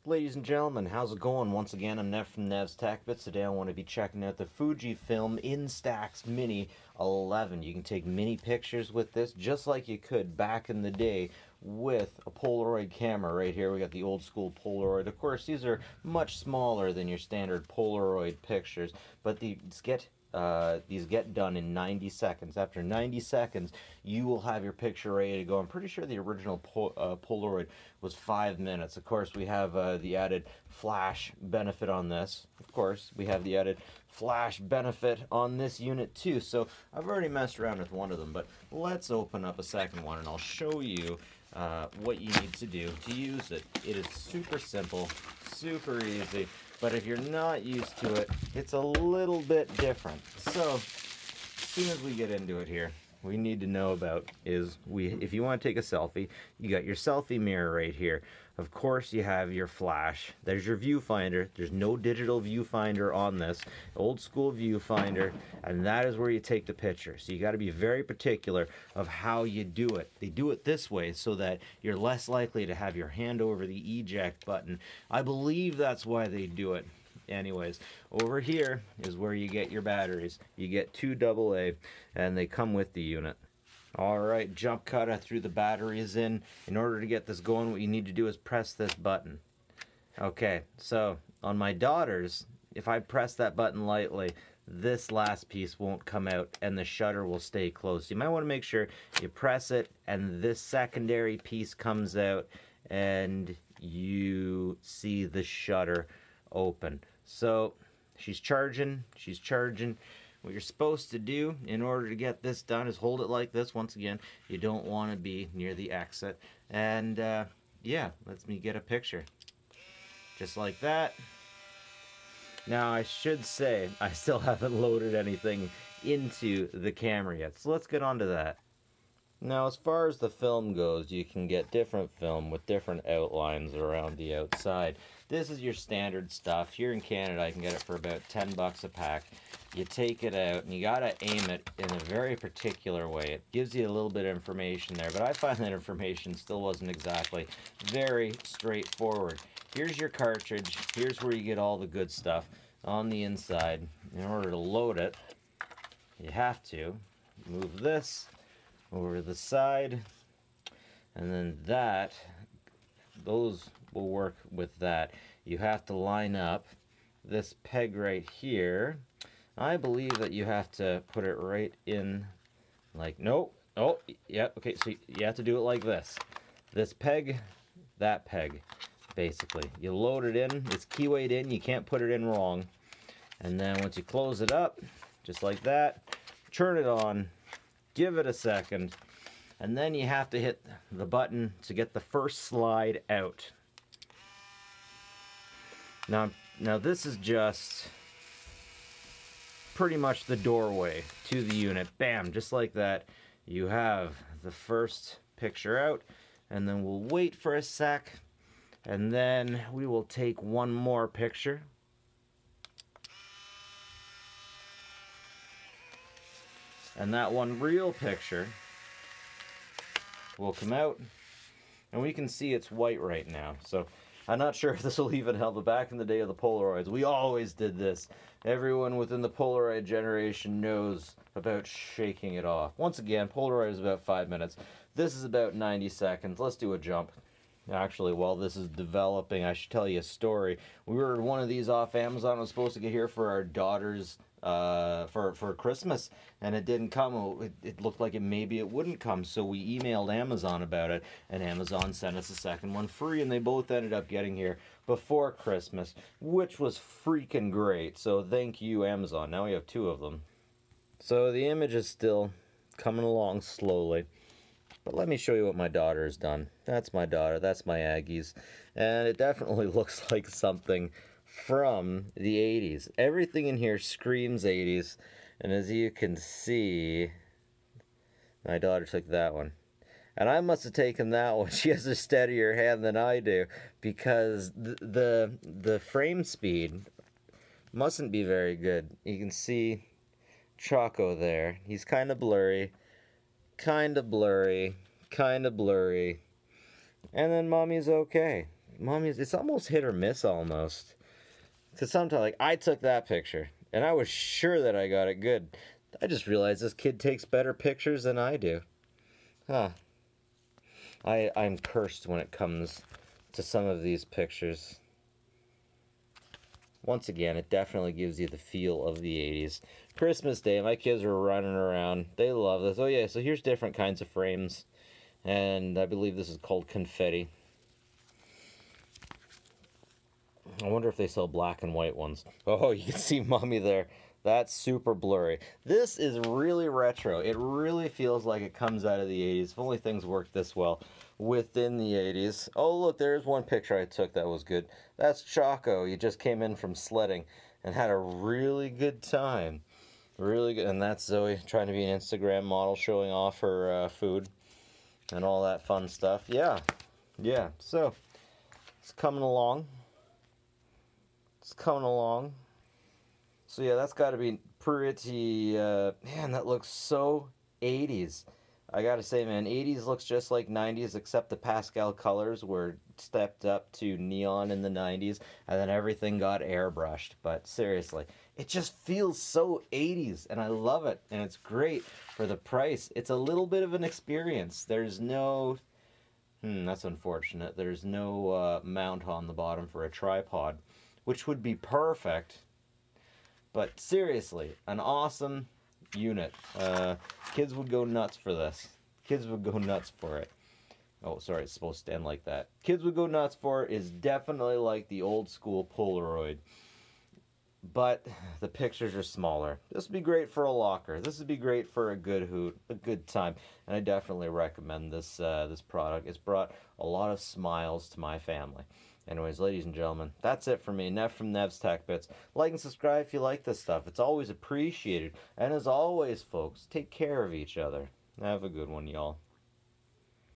Ladies and gentlemen, how's it going? Once again, I'm Nev from Nev's Tech Bits. Today I want to be checking out the Fujifilm INSTAX Mini 11. You can take mini pictures with this just like you could back in the day with a Polaroid camera. Right here we got the old school Polaroid. Of course, these are much smaller than your standard Polaroid pictures, but these get done in 90 seconds. After 90 seconds, you will have your picture ready to go. I'm pretty sure the original Polaroid was 5 minutes. Of course, we have the added flash benefit on this. Of course, we have the added flash benefit on this unit too. So I've already messed around with one of them, but let's open up a second one and I'll show you what you need to do to use it. It is super simple, super easy. But if you're not used to it, it's a little bit different. So, as soon as we get into it here, what we need to know about is if you want to take a selfie, you got your selfie mirror right here. Of course, you have your flash. There's your viewfinder. There's no digital viewfinder on this. Old school viewfinder, and that is where you take the picture. So you got to be very particular of how you do it. They do it this way so that you're less likely to have your hand over the eject button. I believe that's why they do it. Anyways, over here is where you get your batteries. You get two AA, and they come with the unit. Alright, jump cut. I threw the batteries in. In order to get this going, what you need to do is press this button. Okay, so on my daughter's, if I press that button lightly, this last piece won't come out and the shutter will stay closed. You might want to make sure you press it and this secondary piece comes out and you see the shutter open. So she's charging. What you're supposed to do in order to get this done is hold it like this. Once again, you don't want to be near the exit. And yeah, let me get a picture. Just like that. Now I should say, I still haven't loaded anything into the camera yet. So let's get on to that. Now as far as the film goes, you can get different film with different outlines around the outside. This is your standard stuff. Here in Canada, I can get it for about 10 bucks a pack. You take it out and you gotta aim it in a very particular way. It gives you a little bit of information there, but I find that information still wasn't exactly very straightforward. Here's your cartridge. Here's where you get all the good stuff on the inside. In order to load it, you have to move this over to the side, and then those will work with that. You have to line up this peg right here. I believe that you have to put it right in like, nope, oh, yeah, okay, so you have to do it like this. This peg, that peg, basically. You load it in, it's keywayed in, you can't put it in wrong. And then once you close it up, just like that, turn it on, give it a second, and then you have to hit the button to get the first slide out. Now this is just pretty much the doorway to the unit. Bam, just like that. You have the first picture out, and then we'll wait for a sec, and then we will take one more picture. And that one real picture will come out, and we can see it's white right now. So I'm not sure if this will even help, but back in the day of the Polaroids, we always did this. Everyone within the Polaroid generation knows about shaking it off. Once again, Polaroid is about 5 minutes. This is about 90 seconds. Let's do a jump. Actually, while this is developing, I should tell you a story. We ordered one of these off Amazon. It was supposed to get here for our daughter's for Christmas, and it didn't come. It looked like maybe it wouldn't come, so we emailed Amazon about it, and Amazon sent us a second one free, and they both ended up getting here before Christmas, which was freaking great. So thank you, Amazon. Now we have two of them. So the image is still coming along slowly, but let me show you what my daughter has done. That's my daughter, that's my Aggies, and it definitely looks like something from the 80s. Everything in here screams 80s, and as you can see, my daughter took that one. And I must have taken that one. She has a steadier hand than I do, because the frame speed mustn't be very good. You can see Choco there. He's kind of blurry, kind of blurry, kind of blurry. And then Mommy's okay. Mommy, it's almost hit or miss almost. Because sometimes, like, I took that picture, and I was sure that I got it good. I just realized this kid takes better pictures than I do. Huh. I'm cursed when it comes to some of these pictures. Once again, it definitely gives you the feel of the 80s. Christmas Day, my kids were running around. They love this. Oh yeah, so here's different kinds of frames. And I believe this is called confetti. I wonder if they sell black and white ones. Oh, you can see Mommy there. That's super blurry. This is really retro. It really feels like it comes out of the 80s. If only things worked this well within the 80s. Oh, look, there's one picture I took that was good. That's Choco. He just came in from sledding and had a really good time. Really good. And that's Zoe trying to be an Instagram model, showing off her food and all that fun stuff. Yeah. Yeah. So, it's coming along. It's coming along. So yeah, that's got to be pretty, man, that looks so 80s. I gotta say, man, 80s looks just like 90s, except the pastel colors were stepped up to neon in the 90s, and then everything got airbrushed. But seriously, it just feels so 80s, and I love it, and it's great for the price. It's a little bit of an experience. There's no, that's unfortunate. There's no mount on the bottom for a tripod, which would be perfect. But seriously, an awesome unit. Kids would go nuts for this. Kids would go nuts for it. Oh, sorry, it's supposed to end like that. Kids would go nuts for it is definitely like the old school Polaroid. But the pictures are smaller. This would be great for a locker. This would be great for a good hoot, a good time. And I definitely recommend this this product. It's brought a lot of smiles to my family. Anyways, ladies and gentlemen, that's it for me. Nev from Nev's Tech Bits. Like and subscribe if you like this stuff. It's always appreciated. And as always, folks, take care of each other. Have a good one, y'all.